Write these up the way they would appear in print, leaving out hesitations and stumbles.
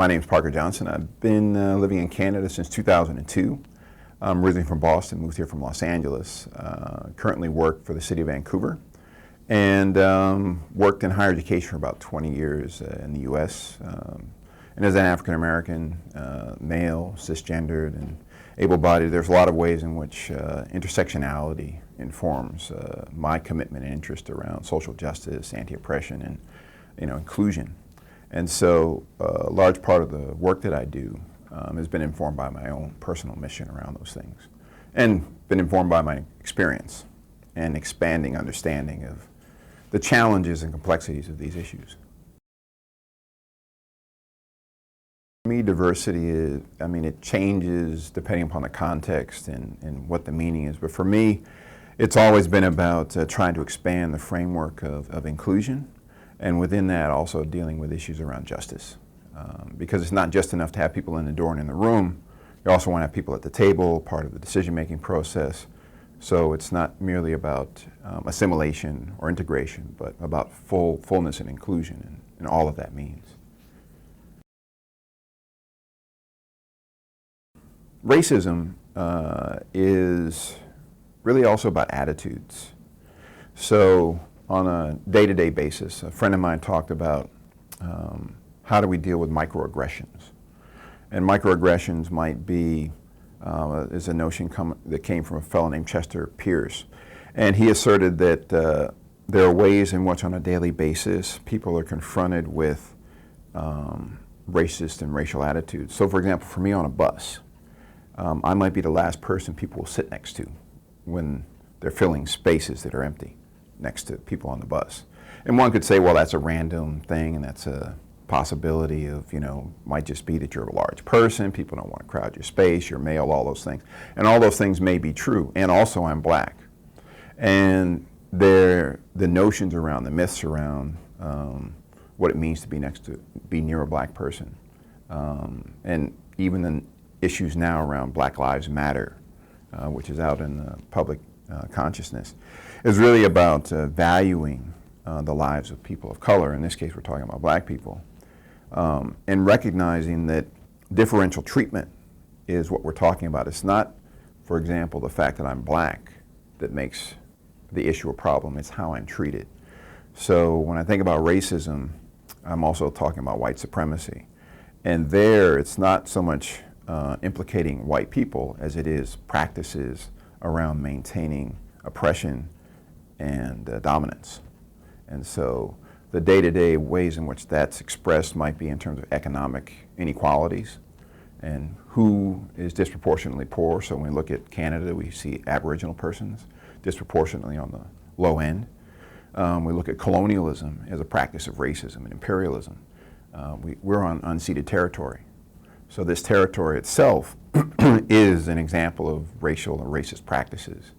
My name is Parker Johnson. I've been living in Canada since 2002. I'm originally from Boston, moved here from Los Angeles. Currently work for the city of Vancouver, and worked in higher education for about 20 years in the U.S. And as an African American, male, cisgendered, and able-bodied, there's a lot of ways in which intersectionality informs my commitment and interest around social justice, anti-oppression, and inclusion. And so a large part of the work that I do has been informed by my own personal mission around those things, and been informed by my experience and expanding understanding of the challenges and complexities of these issues. For me, diversity is, it changes depending upon the context and what the meaning is. But for me, it's always been about trying to expand the framework of inclusion, and within that also dealing with issues around justice. Because it's not just enough to have people in the door and in the room, you also want to have people at the table, part of the decision-making process. So it's not merely about assimilation or integration, but about fullness and inclusion and all of that means. Racism is really also about attitudes. So on a day-to-day basis, a friend of mine talked about how do we deal with microaggressions. And microaggressions might be, is a notion that came from a fellow named Chester Pierce. And he asserted that there are ways in which on a daily basis people are confronted with racist and racial attitudes. So for example, for me on a bus, I might be the last person people will sit next to when they're filling spaces that are empty next to people on the bus. And one could say, well, that's a random thing, and that's a possibility of, might just be that you're a large person, people don't want to crowd your space, you're male, all those things. And all those things may be true, and also I'm black. And the notions around, the myths around what it means to be near a black person, and even the issues now around Black Lives Matter, which is out in the public consciousness, is really about valuing the lives of people of color. In this case, we're talking about black people, and recognizing that differential treatment is what we're talking about. It's not, for example, the fact that I'm black that makes the issue a problem. It's how I'm treated. So when I think about racism, I'm also talking about white supremacy. And there, it's not so much implicating white people as it is practices around maintaining oppression and dominance. And so the day-to-day ways in which that's expressed might be in terms of economic inequalities and who is disproportionately poor. So when we look at Canada, we see Aboriginal persons disproportionately on the low end. We look at colonialism as a practice of racism and imperialism. We're on unceded territory. So this territory itself is an example of racial or racist practices.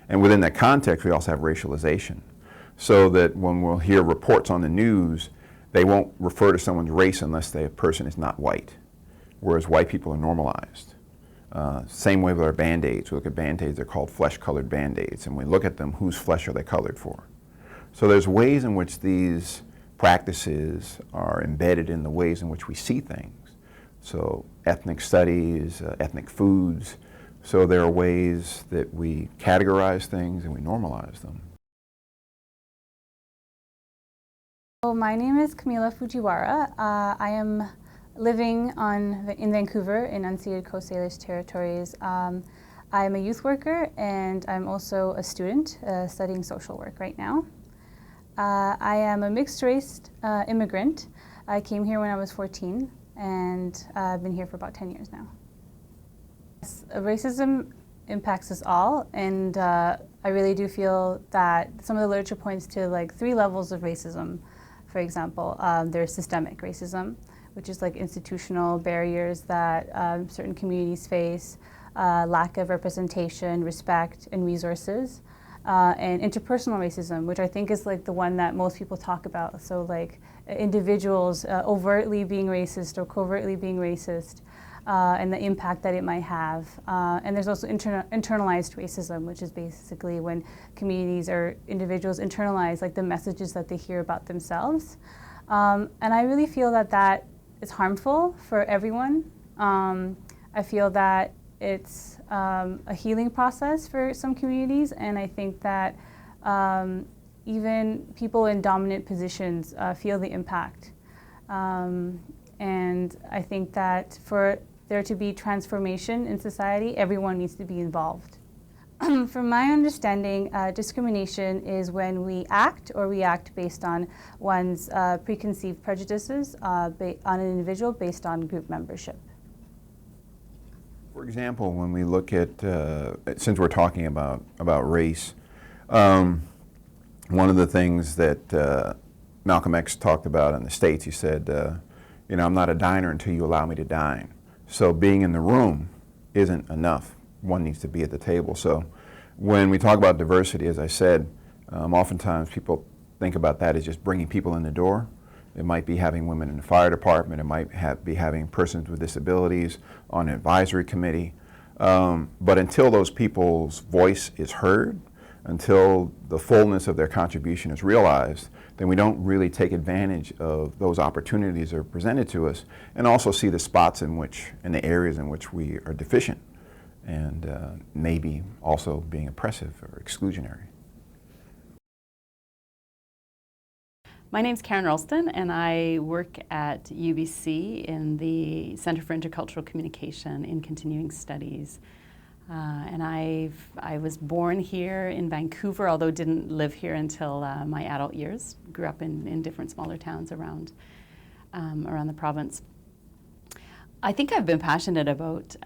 And within that context, we also have racialization. So that when we'll hear reports on the news, they won't refer to someone's race unless the person is not white, whereas white people are normalized. Same way with our Band-Aids. We look at Band-Aids, they're called flesh-colored Band-Aids, and we look at them, whose flesh are they colored for? So there's ways in which these practices are embedded in the ways in which we see things. So ethnic studies, ethnic foods. So there are ways that we categorize things and we normalize them. So my name is Camila Fujiwara. I am living in Vancouver in unceded Coast Salish territories. I am a youth worker, and I'm also a student studying social work right now. I am a mixed-race immigrant. I came here when I was 14, and I've been here for about 10 years now. Racism impacts us all, and I really do feel that some of the literature points to like 3 levels of racism. For example, there's systemic racism, which is like institutional barriers that certain communities face, lack of representation, respect, and resources. And interpersonal racism, which I think is like the one that most people talk about. So like individuals overtly being racist or covertly being racist, and the impact that it might have. And there's also internalized racism, which is basically when communities or individuals internalize like the messages that they hear about themselves. And I really feel that it's harmful for everyone. I feel that it's a healing process for some communities, and I think that even people in dominant positions feel the impact. And I think that for there to be transformation in society, everyone needs to be involved. From my understanding, discrimination is when we act or react based on one's preconceived prejudices on an individual based on group membership. For example, when we look at, since we're talking about race, one of the things that Malcolm X talked about in the States, he said, you know, I'm not a diner until you allow me to dine. So being in the room isn't enough. One needs to be at the table. So when we talk about diversity, as I said, oftentimes people think about that as just bringing people in the door. It might be having women in the fire department. It might be having persons with disabilities on an advisory committee. But until those people's voice is heard, until the fullness of their contribution is realized, then we don't really take advantage of those opportunities that are presented to us, and also see the spots in which, and the areas in which we are deficient, and maybe also being oppressive or exclusionary. My name's Karen Ralston, and I work at UBC in the Center for Intercultural Communication in Continuing Studies. And I was born here in Vancouver, although didn't live here until my adult years. Grew up in different smaller towns around the province. I think I've been passionate about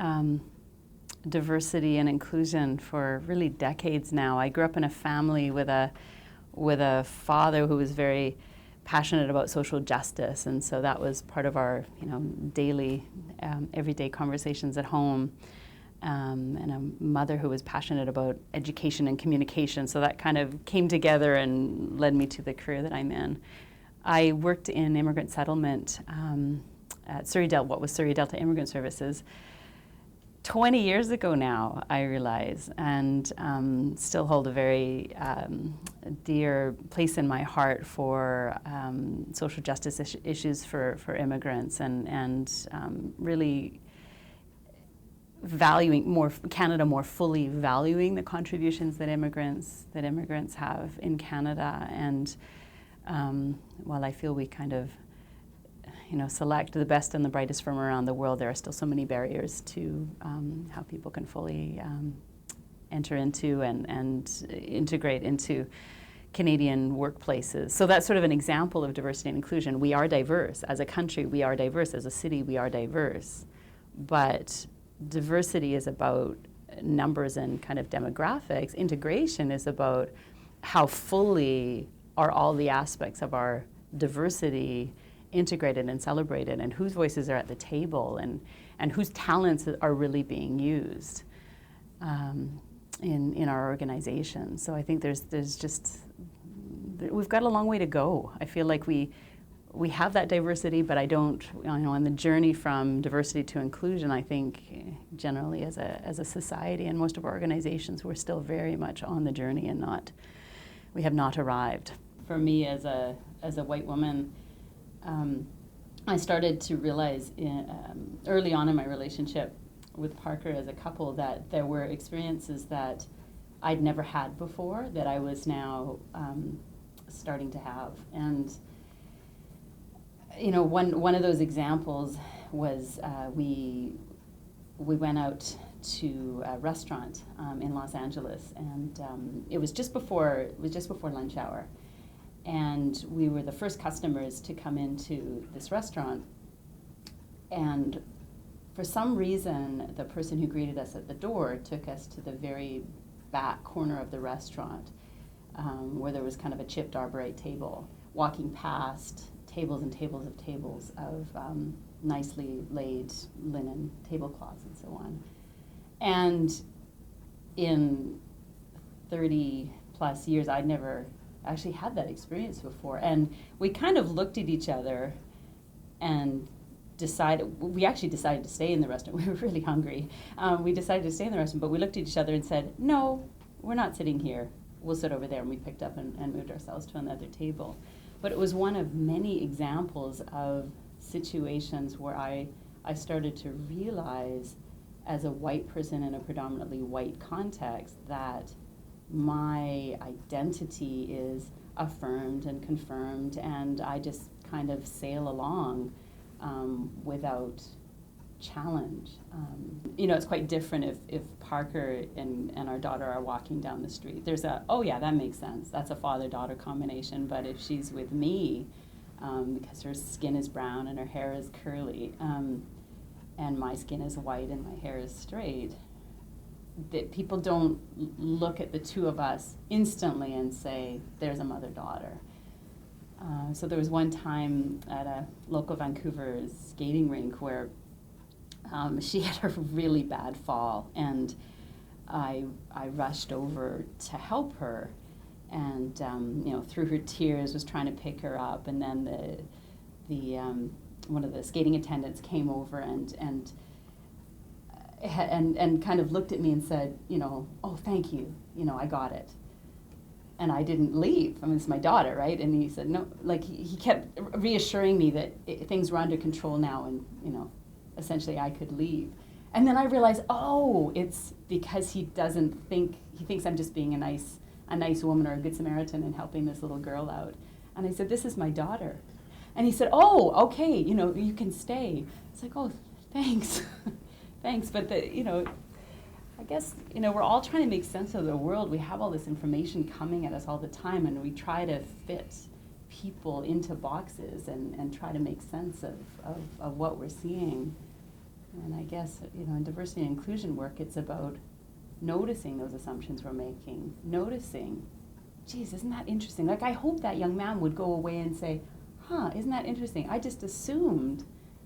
diversity and inclusion for really decades now. I grew up in a family with a father who was very passionate about social justice, and so that was part of our, daily, everyday conversations at home. And a mother who was passionate about education and communication, so that kind of came together and led me to the career that I'm in. I worked in immigrant settlement at Surrey Delta, what was Surrey Delta Immigrant Services, 20 years ago now, I realize, and still hold a very dear place in my heart for social justice issues for immigrants, and really valuing Canada more fully valuing the contributions that immigrants have in Canada. And while I feel we kind of select the best and the brightest from around the world, there are still so many barriers to how people can fully enter into and integrate into Canadian workplaces. So that's sort of an example of diversity and inclusion. We are diverse as a country, we are diverse as a city, we are diverse, but diversity is about numbers and kind of demographics. Integration is about how fully are all the aspects of our diversity integrated and celebrated, and whose voices are at the table, and whose talents are really being used in our organization. So I think we've got a long way to go. I feel like we have that diversity, but I don't, on the journey from diversity to inclusion, I think generally as a society and most of our organizations, we're still very much on the journey and we have not arrived. For me as a white woman, I started to realize early on in my relationship with Parker as a couple that there were experiences that I'd never had before that I was now starting to have. And one of those examples was we went out to a restaurant in Los Angeles, and it was just before lunch hour, and we were the first customers to come into this restaurant. And for some reason, the person who greeted us at the door took us to the very back corner of the restaurant, where there was kind of a chipped arborite table, walking past tables and tables of tables of nicely laid linen tablecloths and so on. And in 30 plus years, I'd never actually had that experience before. And we kind of looked at each other and we actually decided to stay in the restaurant. We were really hungry. We decided to stay in the restaurant, but we looked at each other and said, no, we're not sitting here. We'll sit over there. And we picked up and moved ourselves to another table. But it was one of many examples of situations where I started to realize, as a white person in a predominantly white context, that my identity is affirmed and confirmed, and I just kind of sail along without challenge. It's quite different if Parker and our daughter are walking down the street. There's oh yeah, that makes sense. That's a father-daughter combination. But if she's with me, because her skin is brown and her hair is curly, and my skin is white and my hair is straight, that people don't look at the two of us instantly and say, there's a mother-daughter. So there was one time at a local Vancouver skating rink where she had a really bad fall, and I rushed over to help her, and through her tears was trying to pick her up, and then the one of the skating attendants came over and kind of looked at me and said, oh, thank you, I got it. And I didn't leave. I mean, it's my daughter, right? And he said, no, like he kept reassuring me that things were under control now, and, essentially I could leave. And then I realized, oh, it's because he thinks I'm just being a nice woman or a good Samaritan and helping this little girl out. And I said, this is my daughter. And he said, oh, okay, you can stay. It's like, oh, thanks. Thanks. But I guess, we're all trying to make sense of the world. We have all this information coming at us all the time, and we try to fit people into boxes and try to make sense of what we're seeing. And I guess, in diversity and inclusion work, it's about noticing those assumptions we're making, noticing, geez, isn't that interesting? Like, I hope that young man would go away and say, huh, isn't that interesting? I just assumed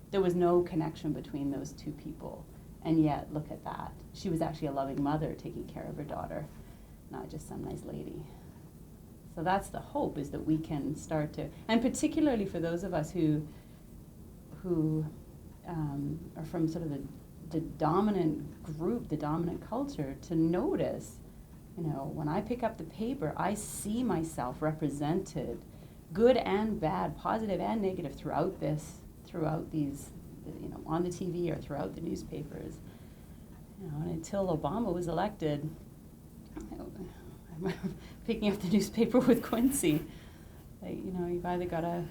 there was no connection between those two people. And yet, look at that. She was actually a loving mother taking care of her daughter, not just some nice lady. So that's the hope, is that we can start to, and particularly for those of us who are from sort of the dominant group, the dominant culture, to notice, when I pick up the paper, I see myself represented, good and bad, positive and negative, throughout these, on the TV or throughout the newspapers. And until Obama was elected, I'm picking up the newspaper with Quincy. You've either got a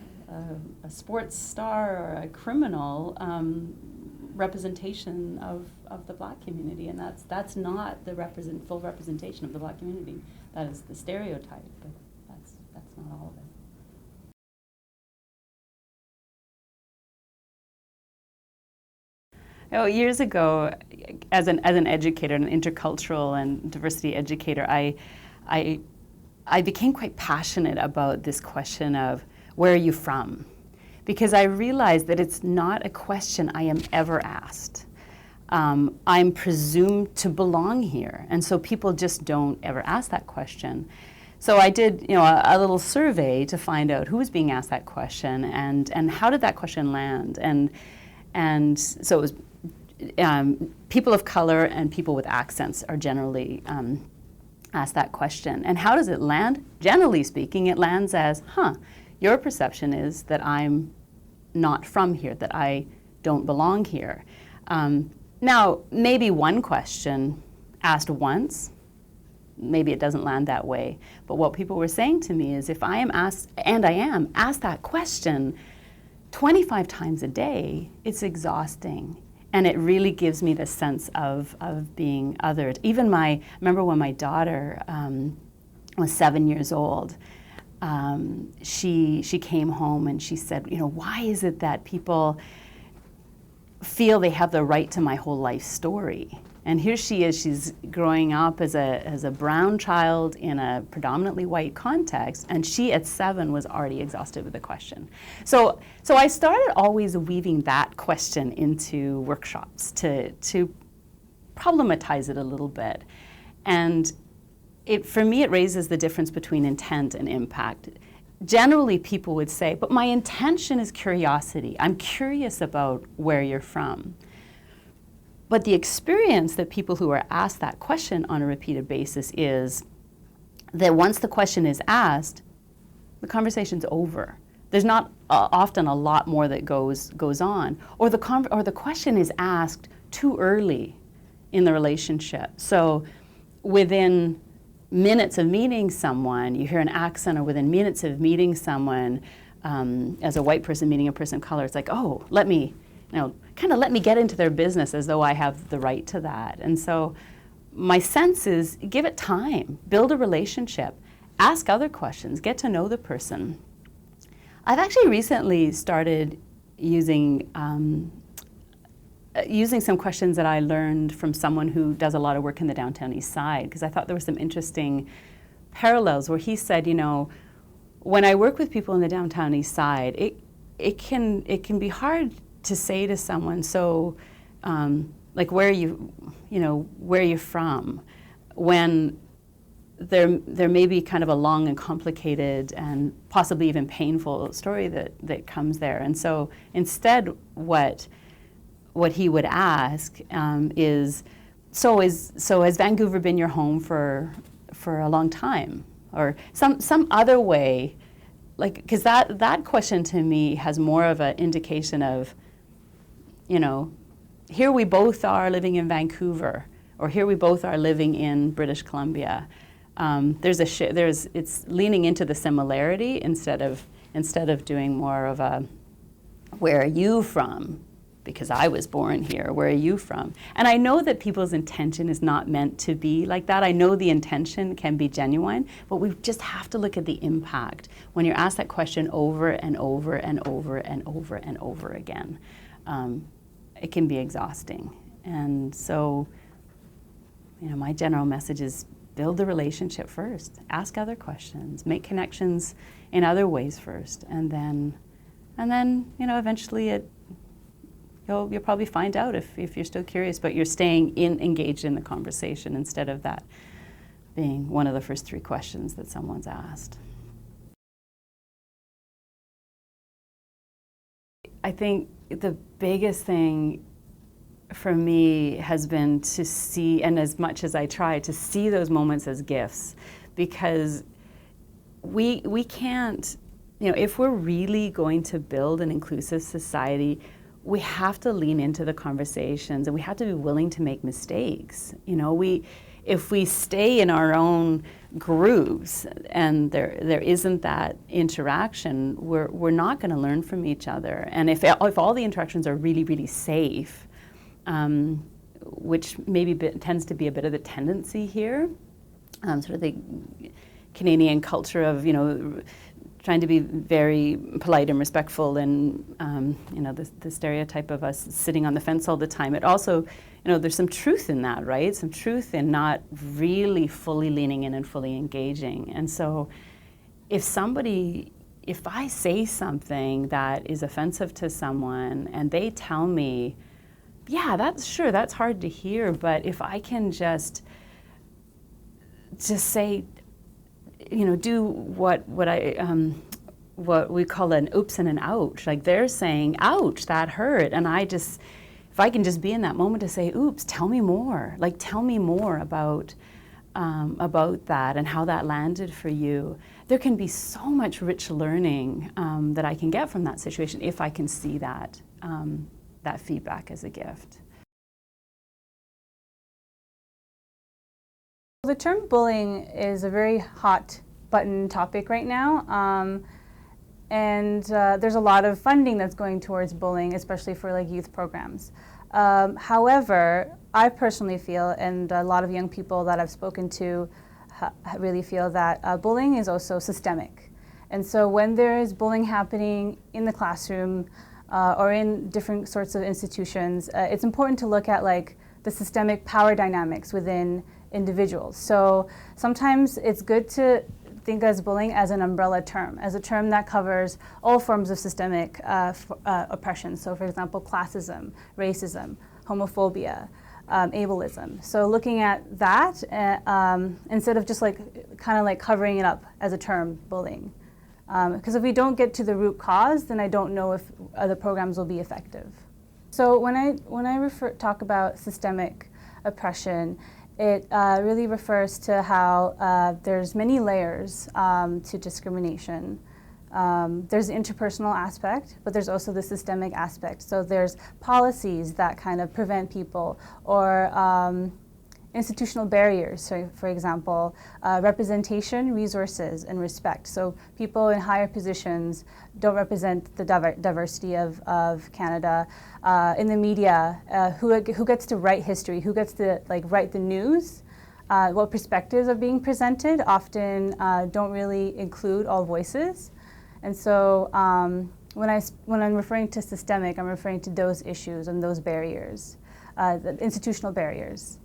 sports star or a criminal representation of the Black community, and that's not the full representation of the Black community. That is the stereotype, but that's not all of it. Years ago, as an educator, an intercultural and diversity educator, I became quite passionate about this question of, where are you from? Because I realized that it's not a question I am ever asked. I'm presumed to belong here, and so people just don't ever ask that question. So I did, a little survey to find out who was being asked that question and how did that question land, and so it was people of color and people with accents are generally asked that question. And how does it land? Generally speaking, it lands as, your perception is that I'm not from here, that I don't belong here. Now, maybe one question asked once, maybe it doesn't land that way. But what people were saying to me is, if I am asked, and I am asked that question 25 times a day, it's exhausting. And it really gives me the sense of being othered. Even I remember when my daughter was 7 years old, she came home and she said, why is it that people feel they have the right to my whole life story? And here she is, she's growing up as a brown child in a predominantly white context, and she at 7 was already exhausted with the question. So I started always weaving that question into workshops to problematize it a little bit. And for me, it raises the difference between intent and impact. Generally, people would say, but my intention is curiosity. I'm curious about where you're from. But the experience that people who are asked that question on a repeated basis is that once the question is asked, the conversation's over. there's not often a lot more that goes on, or the question is asked too early in the relationship. So within minutes of meeting someone, you hear an accent, or within minutes of meeting someone, as a white person meeting a person of color, it's like, oh, let me get into their business as though I have the right to that. And so my sense is, give it time, build a relationship, ask other questions, get to know the person. I've actually recently started using some questions that I learned from someone who does a lot of work in the downtown east side, because I thought there were some interesting parallels where he said, when I work with people in the downtown east side, it can be hard to say to someone, so like where are you from, when there may be kind of a long and complicated and possibly even painful story that comes there. And so instead what he would ask is, so has Vancouver been your home for a long time? Or some other way, like, because that question to me has more of an indication of, here we both are living in Vancouver, or here we both are living in British Columbia. It's leaning into the similarity instead of doing more of a, where are you from? Because I was born here, where are you from? And I know that people's intention is not meant to be like that. I know the intention can be genuine, but we just have to look at the impact when you're asked that question over and over and over and over and over again. It can be exhausting. And so, my general message is build the relationship first, ask other questions, make connections in other ways first, and then eventually you'll probably find out if you're still curious, but you're staying engaged in the conversation instead of that being one of the first 3 questions that someone's asked. I think the biggest thing for me has been to see, and as much as I try, to see those moments as gifts, because we can't, if we're really going to build an inclusive society, we have to lean into the conversations, and we have to be willing to make mistakes. If we stay in our own grooves and there isn't that interaction, we're not going to learn from each other. And if all the interactions are really, really safe, which maybe tends to be a bit of the tendency here, sort of the Canadian culture of trying to be very polite and respectful, and the stereotype of us sitting on the fence all the time. It also, there's some truth in that, right? Some truth in not really fully leaning in and fully engaging. And so if I say something that is offensive to someone and they tell me, yeah, that's hard to hear, but if I can just say, do what we call an oops and an ouch. Like, they're saying, ouch, that hurt. And if I can just be in that moment to say, oops, tell me more. Like, tell me more about that and how that landed for you. There can be so much rich learning that I can get from that situation if I can see that feedback as a gift. The term bullying is a very hot button topic right now, and there's a lot of funding that's going towards bullying, especially for youth programs. However, I personally feel, and a lot of young people that I've spoken to really feel, that bullying is also systemic. And so when there is bullying happening in the classroom or in different sorts of institutions, it's important to look at the systemic power dynamics within individuals. So sometimes it's good to think as bullying as an umbrella term, as a term that covers all forms of systemic oppression. So for example, classism, racism, homophobia, ableism. So looking at that instead of just covering it up as a term, bullying. Because if we don't get to the root cause, then I don't know if the programs will be effective. So when I talk about systemic oppression, it really refers to how there's many layers to discrimination. There's the interpersonal aspect, but there's also the systemic aspect. So there's policies that kind of prevent people, or institutional barriers. So, for example, representation, resources, and respect. So people in higher positions don't represent the diversity of Canada. In the media, who gets to write history? Who gets to write the news? What perspectives are being presented often don't really include all voices. And so when I'm referring to systemic, I'm referring to those issues and those barriers, the institutional barriers.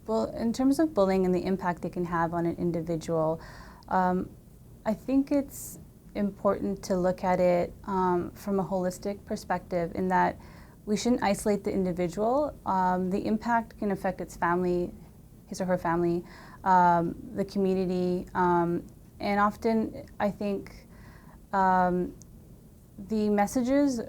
Well, in terms of bullying and the impact it can have on an individual, I think it's important to look at it from a holistic perspective, in that we shouldn't isolate the individual. The impact can affect its family, his or her family, the community, and often I think the messages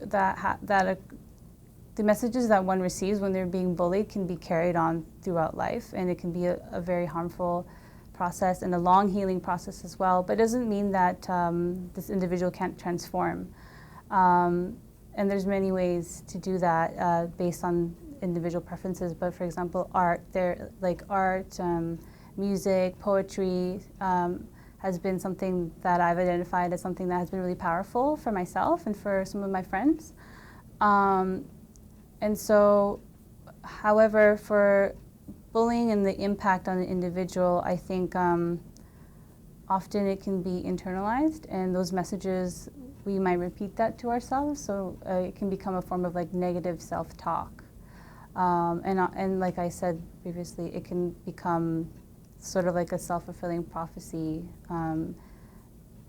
the messages that one receives when they're being bullied can be carried on throughout life, and it can be a very harmful process and a long healing process as well. But it doesn't mean that this individual can't transform. And there's many ways to do that based on individual preferences. But for example, art, music, poetry has been something that I've identified as something that has been really powerful for myself and for some of my friends. And so, however, for bullying and the impact on the individual, I think often it can be internalized, and those messages, we might repeat that to ourselves, so it can become a form of negative self-talk. And like I said previously, it can become sort of like a self-fulfilling prophecy,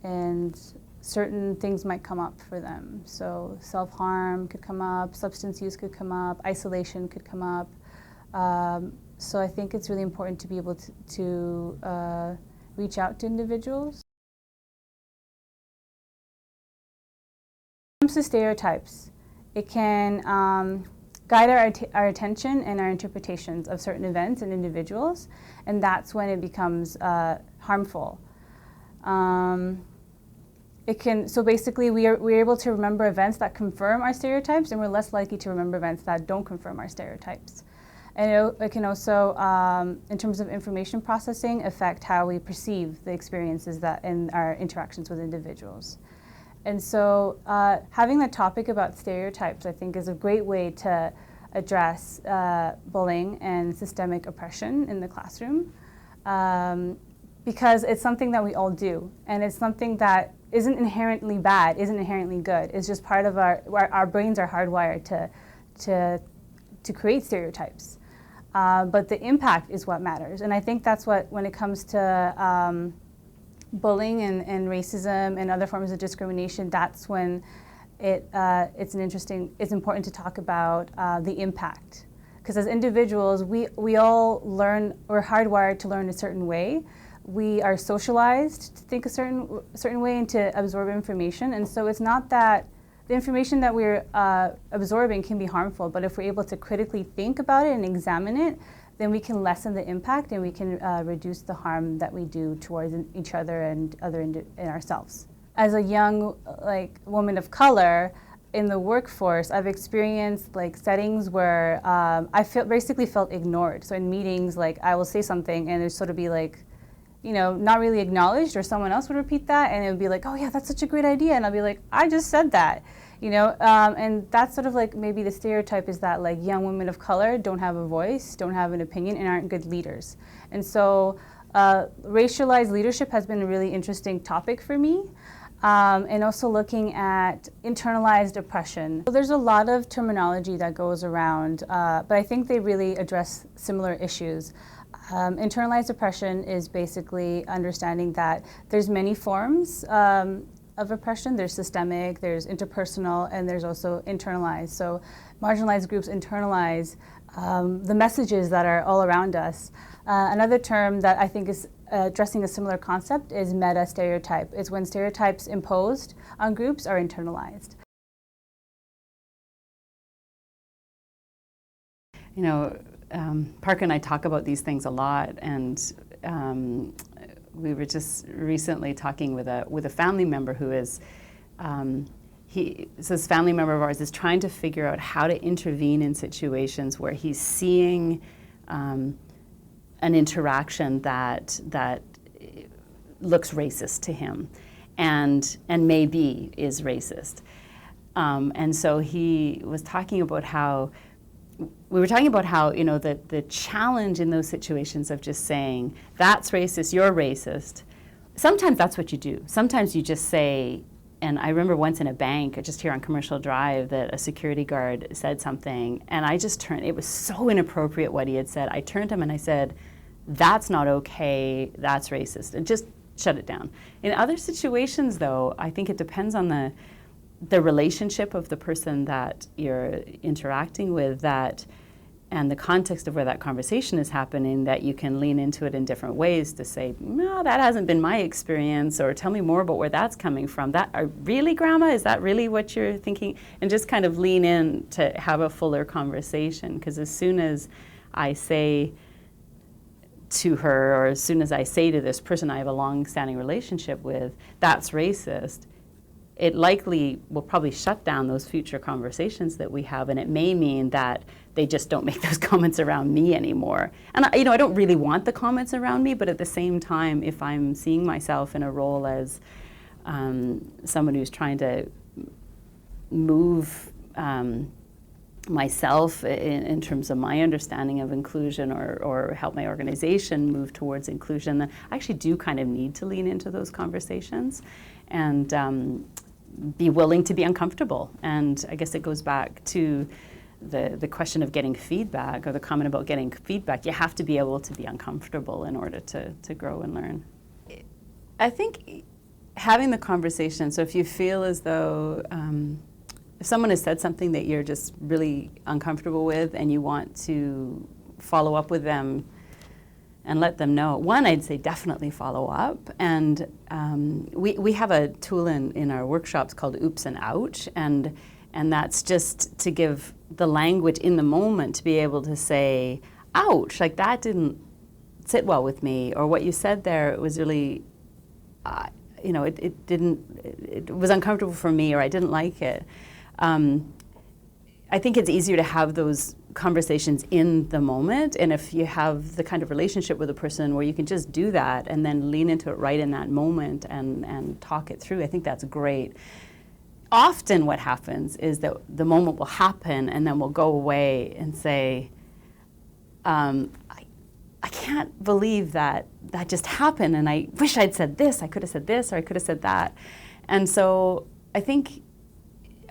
and certain things might come up for them. So self-harm could come up, substance use could come up, isolation could come up. So I think it's really important to be able to reach out to individuals. When it comes to stereotypes, it can guide our attention and our interpretations of certain events and individuals, and that's when it becomes harmful. So basically, we're able to remember events that confirm our stereotypes, and we're less likely to remember events that don't confirm our stereotypes. And it can also, in terms of information processing, affect how we perceive the experiences in our interactions with individuals. And so having the topic about stereotypes, I think, is a great way to address bullying and systemic oppression in the classroom, because it's something that we all do, and it's something that isn't inherently bad, isn't inherently good. It's just part of our brains are hardwired to create stereotypes. But the impact is what matters. And I think that's what, when it comes to bullying and racism and other forms of discrimination, that's when it's important to talk about the impact. Because as individuals, we all learn, we're hardwired to learn a certain way. We are socialized to think a certain way and to absorb information. And so it's not that the information that we're absorbing can be harmful, but if we're able to critically think about it and examine it, then we can lessen the impact, and we can reduce the harm that we do towards each other and and ourselves. As a young woman of color in the workforce, I've experienced settings where I basically felt ignored. So in meetings, I will say something and it'd sort of be not really acknowledged, or someone else would repeat that, and it would be oh yeah, that's such a great idea, and I'll be I just said that, and that's sort of maybe the stereotype is that young women of color don't have a voice, don't have an opinion, and aren't good leaders. And so racialized leadership has been a really interesting topic for me, and also looking at internalized oppression. So there's a lot of terminology that goes around, but I think they really address similar issues. Internalized oppression is basically understanding that there's many forms of oppression. There's systemic, there's interpersonal, and there's also internalized. So marginalized groups internalize the messages that are all around us. Another term that I think is addressing a similar concept is meta-stereotype. It's when stereotypes imposed on groups are internalized. Parker and I talk about these things a lot, and we were just recently talking with a family member who is, this family member of ours is trying to figure out how to intervene in situations where he's seeing an interaction that looks racist to him, and maybe is racist. And so he was talking about how, the challenge in those situations of just saying, that's racist, you're racist. Sometimes that's what you do. Sometimes you just say, and I remember once in a bank, just here on Commercial Drive, that a security guard said something, and I just turned, it was so inappropriate what he had said. I turned to him and I said, that's not okay, that's racist, and just shut it down. In other situations, though, I think it depends on the relationship of the person that you're interacting with, and the context of where that conversation is happening, that you can lean into it in different ways to say, no, that hasn't been my experience, or tell me more about where that's coming from. Really, Grandma, is that really what you're thinking? And just kind of lean in to have a fuller conversation, because as soon as I say to her, or as soon as I say to this person I have a long-standing relationship with, that's racist, it likely will probably shut down those future conversations that we have, and it may mean that they just don't make those comments around me anymore. And I don't really want the comments around me, but at the same time, if I'm seeing myself in a role as someone who's trying to move myself in terms of my understanding of inclusion, or help my organization move towards inclusion, then I actually do kind of need to lean into those conversations and be willing to be uncomfortable. And I guess it goes back to the question of getting feedback, or the comment about getting feedback. You have to be able to be uncomfortable in order to grow and learn. I think having the conversation, so if you feel as though if someone has said something that you're just really uncomfortable with and you want to follow up with them and let them know, one, I'd say definitely follow up. And we have a tool in our workshops called Oops and Ouch, and that's just to give the language in the moment to be able to say, ouch, like that didn't sit well with me, or what you said there, it was really, it was uncomfortable for me, or I didn't like it. I think it's easier to have those conversations in the moment, and if you have the kind of relationship with a person where you can just do that and then lean into it right in that moment and talk it through, I think that's great. Often what happens is that the moment will happen and then we'll go away and say, I can't believe that just happened, and I wish I'd said this, I could have said this, or I could have said that. And so I think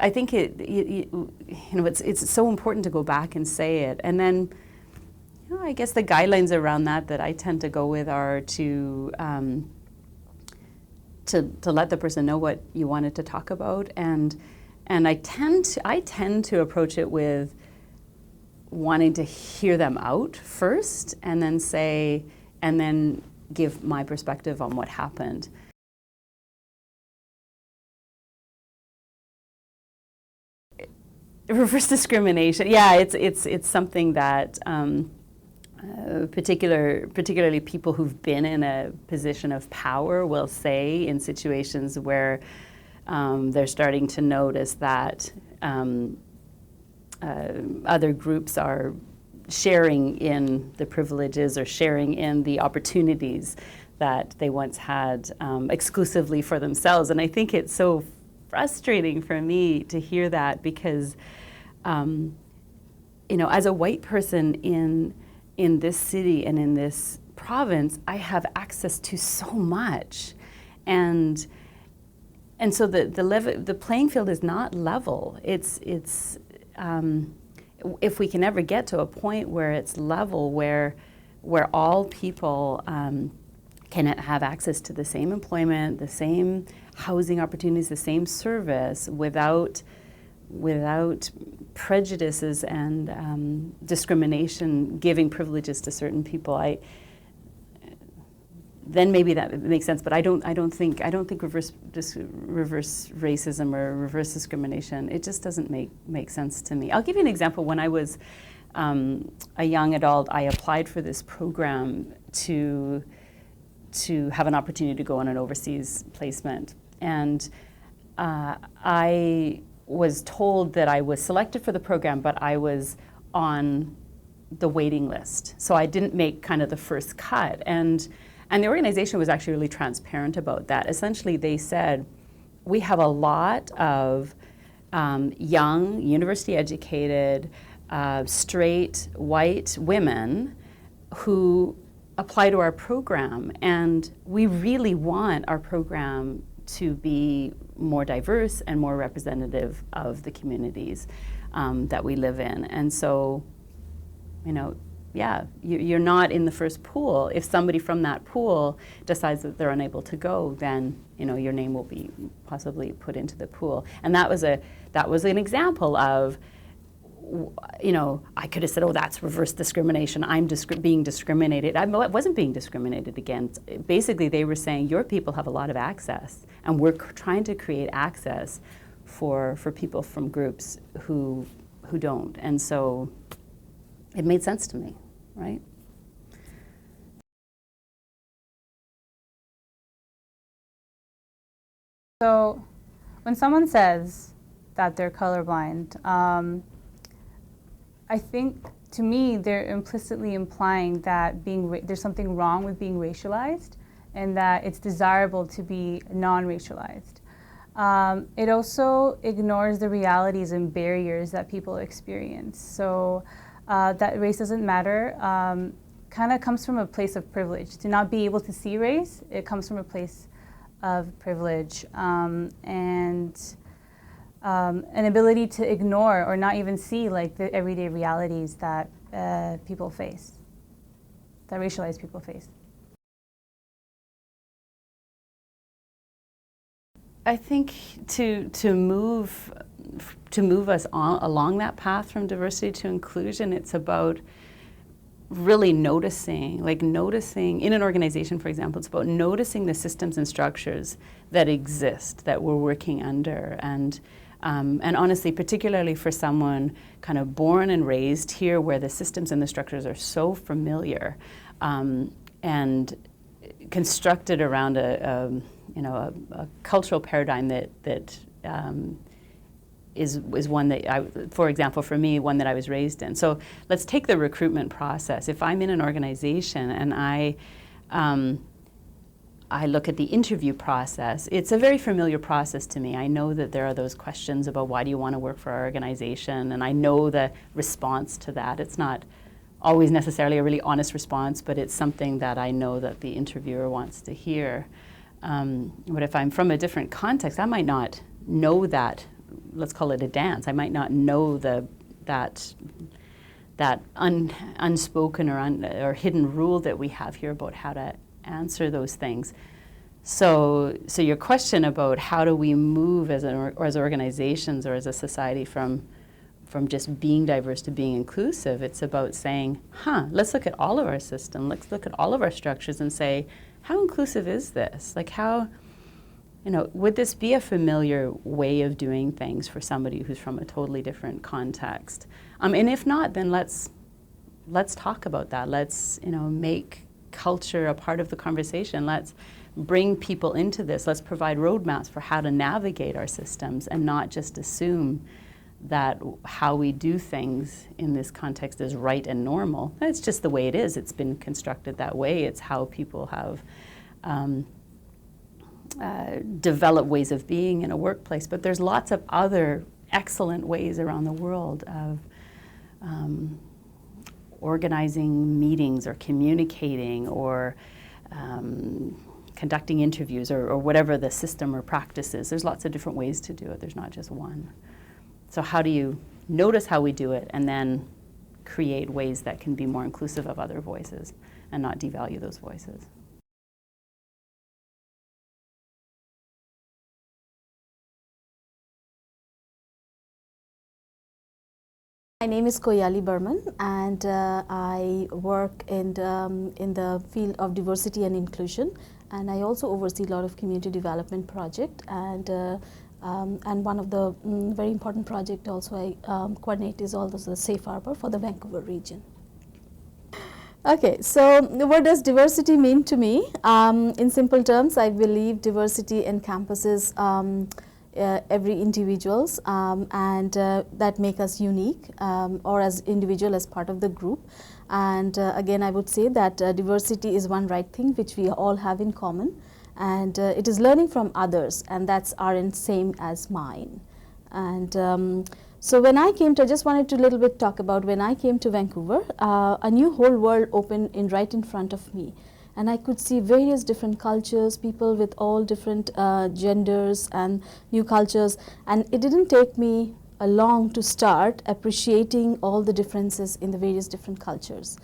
it's so important to go back and say it. And then, I guess the guidelines around that I tend to go with are to let the person know what you wanted to talk about, and I tend to approach it with wanting to hear them out first, and then give my perspective on what happened. Reverse discrimination, yeah, it's something that particularly people who've been in a position of power will say in situations where they're starting to notice that other groups are sharing in the privileges or sharing in the opportunities that they once had exclusively for themselves. And I think it's so frustrating for me to hear that, because as a white person in this city and in this province, I have access to so much, and so the playing field is not level. It's if we can ever get to a point where it's level, where all people can have access to the same employment, the same housing opportunities, the same service, without prejudices and discrimination, giving privileges to certain people, then maybe that makes sense. But I don't think reverse racism or reverse discrimination, it just doesn't make sense to me. I'll give you an example. When I was a young adult, I applied for this program to to have an opportunity to go on an overseas placement. And I was told that I was selected for the program, but I was on the waiting list. So I didn't make kind of the first cut. And the organization was actually really transparent about that. Essentially, they said, we have a lot of young, university-educated, straight, white women who apply to our program, and we really want our program to be more diverse and more representative of the communities that we live in. And so, you know, yeah, you're not in the first pool. If somebody from that pool decides that they're unable to go, then, you know, your name will be possibly put into the pool. And that was an example of, you know, I could have said, oh, that's reverse discrimination. I'm being discriminated. I wasn't being discriminated against. Basically, they were saying your people have a lot of access, and we're trying to create access for people from groups who don't. And so it made sense to me, right? So when someone says that they're colorblind, I think, to me, they're implicitly implying that there's something wrong with being racialized, and that it's desirable to be non-racialized. It also ignores the realities and barriers that people experience. So that race doesn't matter kind of comes from a place of privilege. To not be able to see race, it comes from a place of privilege, and an ability to ignore or not even see like the everyday realities that people face, that racialized people face. I think to move us along that path from diversity to inclusion, it's about really noticing in an organization, for example, it's about noticing the systems and structures that exist, that we're working under, and honestly, particularly for someone kind of born and raised here, where the systems and the structures are so familiar, and constructed around a cultural paradigm that is one that for example, for me, one that I was raised in. So let's take the recruitment process. If I'm in an organization and I look at the interview process, it's a very familiar process to me. I know that there are those questions about why do you want to work for our organization, and I know the response to that. It's not always necessarily a really honest response, but it's something that I know that the interviewer wants to hear. But if I'm from a different context, I might not know that, let's call it a dance. I might not know that unspoken or hidden rule that we have here about how to answer those things. So your question about how do we move as organizations or as a society from just being diverse to being inclusive, it's about saying, let's look at all of our system, let's look at all of our structures and say, how inclusive is this? Like how, would this be a familiar way of doing things for somebody who's from a totally different context? And if not, then let's talk about that. Let's, make culture a part of the conversation. Let's bring people into this. Let's provide roadmaps for how to navigate our systems and not just assume that how we do things in this context is right and normal. It's just the way it is. It's been constructed that way. It's how people have developed ways of being in a workplace. But there's lots of other excellent ways around the world of organizing meetings or communicating or conducting interviews or whatever the system or practice is. There's lots of different ways to do it. There's not just one. So how do you notice how we do it and then create ways that can be more inclusive of other voices and not devalue those voices? My name is Koyali Burman, and I work in the field of diversity and inclusion, and I also oversee a lot of community development projects, and one of the very important project also I coordinate is also the Safe Harbor for the Vancouver region. Okay, so what does diversity mean to me? In simple terms, I believe diversity encompasses every individuals and that make us unique or as individual as part of the group. And again, I would say that diversity is one right thing which we all have in common, and it is learning from others, and that's aren't same as mine. And so when I came to, I just wanted to a little bit talk about when I came to Vancouver, a new whole world opened right in front of me. And I could see various different cultures, people with all different genders and new cultures. And it didn't take me long to start appreciating all the differences in the various different cultures.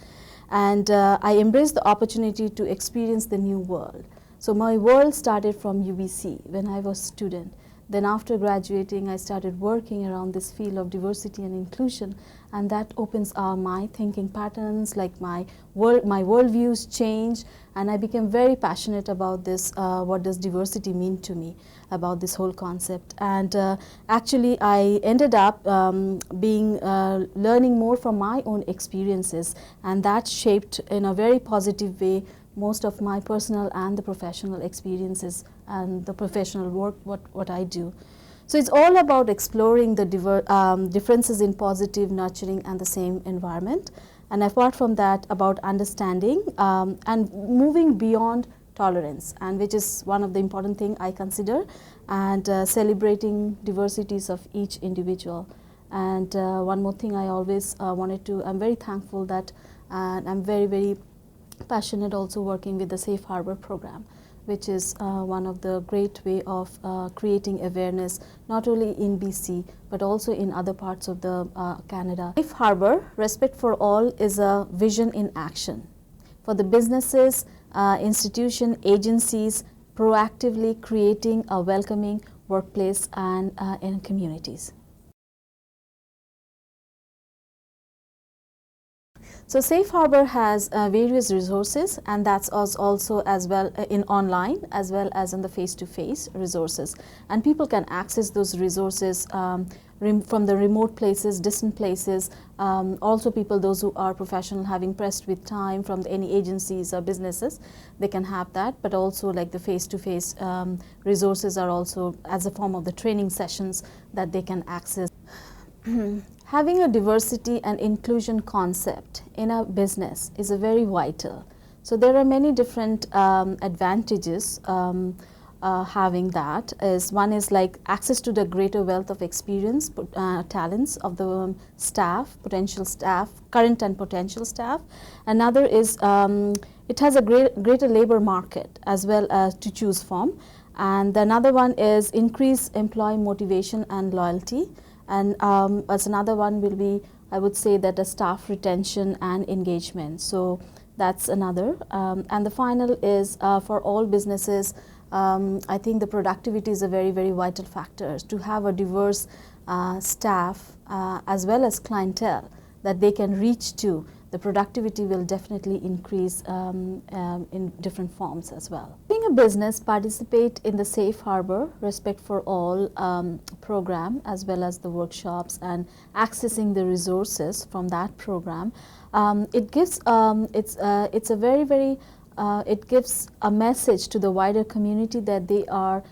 And I embraced the opportunity to experience the new world. So my world started from UBC when I was a student. Then after graduating, I started working around this field of diversity and inclusion, and that opens my thinking patterns, like my worldviews change, and I became very passionate about this, what does diversity mean to me, about this whole concept. And actually I ended up learning more from my own experiences, and that shaped in a very positive way most of my personal and the professional experiences and the professional work, what I do. So it's all about exploring the differences in positive, nurturing and the same environment. And apart from that, about understanding and moving beyond tolerance, and which is one of the important thing I consider, and celebrating diversities of each individual. And one more thing I always I'm very thankful that I'm very, very passionate also working with the Safe Harbor program, which is one of the great way of creating awareness not only in BC but also in other parts of the Canada. Safe Harbor, Respect for All, is a vision in action for the businesses, institutions, agencies, proactively creating a welcoming workplace and in communities. So Safe Harbor has various resources, and that's also as well in online as well as in the face-to-face resources. And people can access those resources from the remote places, distant places. Also people, those who are professional, having pressed with time from any agencies or businesses, they can have that. But also like the face-to-face resources are also as a form of the training sessions that they can access. Having a diversity and inclusion concept in a business is a very vital. So there are many different advantages having that. One is like access to the greater wealth of experience, talents of the staff, potential staff, current and potential staff. Another is it has a greater labor market as well as to choose from. And another one is increase employee motivation and loyalty. And as another one will be, I would say that a staff retention and engagement. So that's another. And the final is for all businesses, I think the productivity is a very, very vital factor. To have a diverse staff as well as clientele that they can reach to, the productivity will definitely increase in different forms as well. Being a business, participate in the Safe Harbor, Respect for All program, as well as the workshops and accessing the resources from that program. It gives it's a very, very it gives a message to the wider community that they are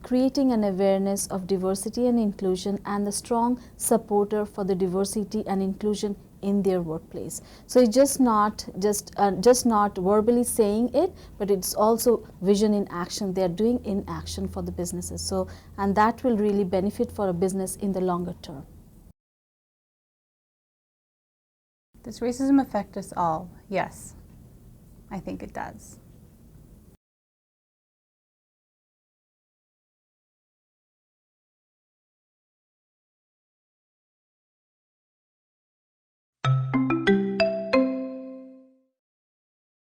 creating an awareness of diversity and inclusion and the strong supporter for the diversity and inclusion in their workplace. So it's just not verbally saying it, but it's also vision in action. They are doing in action for the businesses. So, and that will really benefit for a business in the longer term. Does racism affect us all? Yes, I think it does.